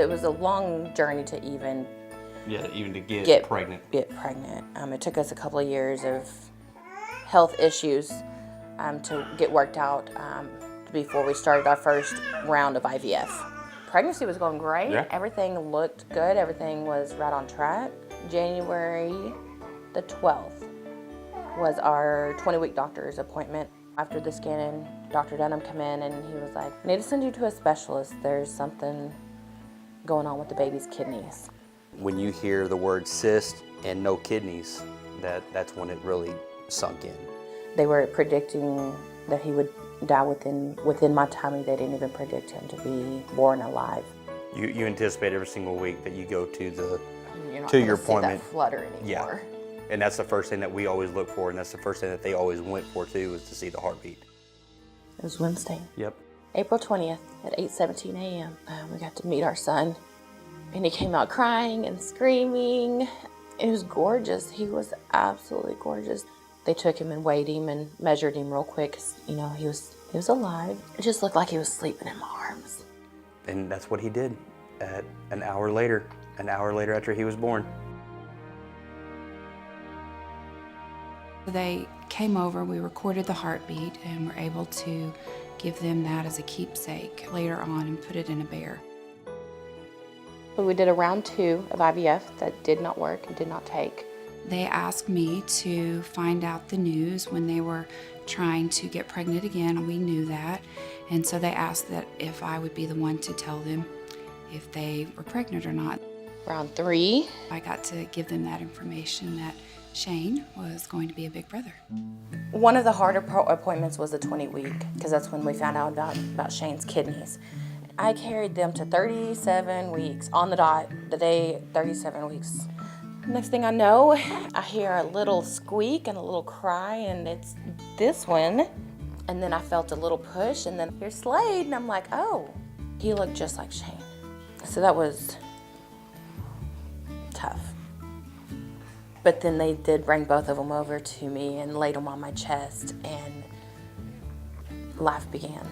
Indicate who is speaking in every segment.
Speaker 1: It was a long journey to even
Speaker 2: to get pregnant.
Speaker 1: It took us a couple of years of health issues to get worked out before we started our first round of IVF. Pregnancy was going great.
Speaker 2: Yeah.
Speaker 1: Everything looked good. Everything was right on track. January the 12th was our 20-week doctor's appointment. After the scanning, Dr. Dunham came in and he was like, I need to send you to a specialist. There's something going on with the baby's kidneys.
Speaker 2: When you hear the word cyst and no kidneys, that's when it really sunk in.
Speaker 1: They were predicting that he would die within my tummy. They didn't even predict him to be born alive.
Speaker 2: You anticipate every single week that you go to your
Speaker 1: See
Speaker 2: appointment.
Speaker 1: that flutter anymore.
Speaker 2: Yeah. And that's the first thing that we always look for, and that's the first thing that they always went for too, was to see the heartbeat.
Speaker 1: It was Wednesday.
Speaker 2: Yep.
Speaker 1: April 20th at 8:17 a.m. We got to meet our son, and he came out crying and screaming. It was gorgeous. He was absolutely gorgeous. They took him and weighed him and measured him real quick. He was alive. It just looked like he was sleeping in my arms.
Speaker 2: And that's what he did at an hour later after he was born.
Speaker 3: They came over, we recorded the heartbeat, and were able to give them that as a keepsake later on and put it in a bear.
Speaker 1: But we did a round 2 of IVF that did not work and did not take.
Speaker 3: They asked me to find out the news when they were trying to get pregnant again. We knew that. And so they asked that if I would be the one to tell them if they were pregnant or not.
Speaker 1: Round 3.
Speaker 3: I got to give them that information that Shane was going to be a big brother.
Speaker 1: One of the harder appointments was the 20-week, because that's when we found out about Shane's kidneys. I carried them to 37 weeks on the dot, the day 37 weeks. Next thing I know, I hear a little squeak and a little cry, and it's this one. And then I felt a little push, and then here's Slade, and I'm like, oh, he looked just like Shane. So that was tough. But then they did bring both of them over to me and laid them on my chest, and life began.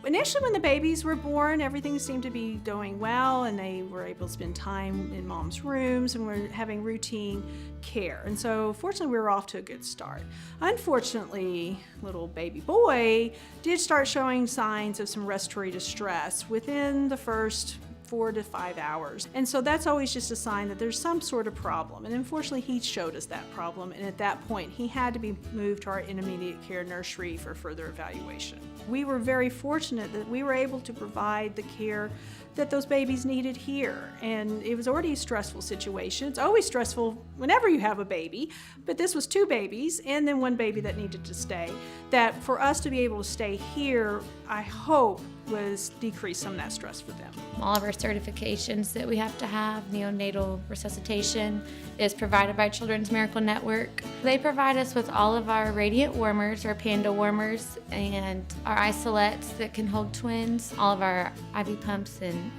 Speaker 4: Initially, when the babies were born, everything seemed to be going well, and they were able to spend time in mom's rooms and were having routine care. And so, fortunately, we were off to a good start. Unfortunately, little baby boy did start showing signs of some respiratory distress within the first 4 to 5 hours. And so that's always just a sign that there's some sort of problem. And unfortunately, he showed us that problem. And at that point, he had to be moved to our intermediate care nursery for further evaluation. We were very fortunate that we were able to provide the care that those babies needed here. And it was already a stressful situation. It's always stressful whenever you have a baby, but this was 2 babies and then 1 baby that needed to stay. That for us to be able to stay here, I hope, was decrease some of that stress for them.
Speaker 5: All of our certifications that we have to have, neonatal resuscitation, is provided by Children's Miracle Network. They provide us with all of our radiant warmers, our panda warmers, and our isolettes that can hold twins. All of our IV pumps and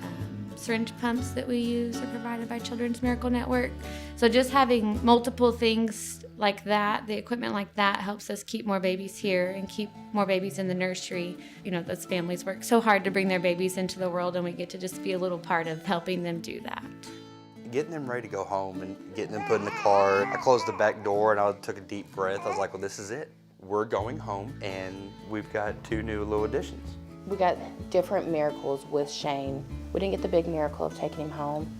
Speaker 5: syringe pumps that we use are provided by Children's Miracle Network. So just having multiple things like that, the equipment like that, helps us keep more babies here and keep more babies in the nursery. You know, those families work so hard to bring their babies into the world, and we get to just be a little part of helping them do that.
Speaker 2: Getting them ready to go home and getting them put in the car, I closed the back door and I took a deep breath. I was like, well, this is it. We're going home, and we've got 2 new little additions.
Speaker 1: We got different miracles with Shane. We didn't get the big miracle of taking him home,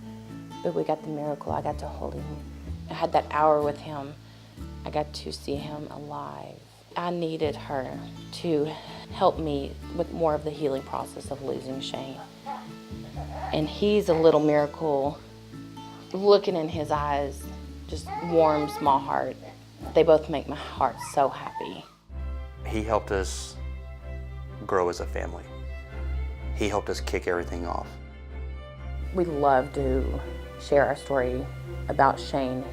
Speaker 1: but we got the miracle. I got to hold him. I had that hour with him. I got to see him alive. I needed her to help me with more of the healing process of losing Shane. And he's a little miracle. Looking in his eyes just warms my heart. They both make my heart so happy.
Speaker 2: He helped us grow as a family. He helped us kick everything off.
Speaker 1: We love to share our story about Shane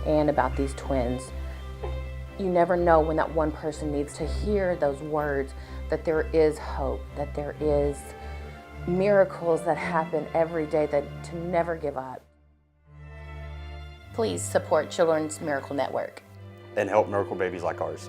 Speaker 1: and about these twins. You never know when that one person needs to hear those words, that there is hope, that there is miracles that happen every day, that to never give up. Please support Children's Miracle Network.
Speaker 2: And help miracle babies like ours.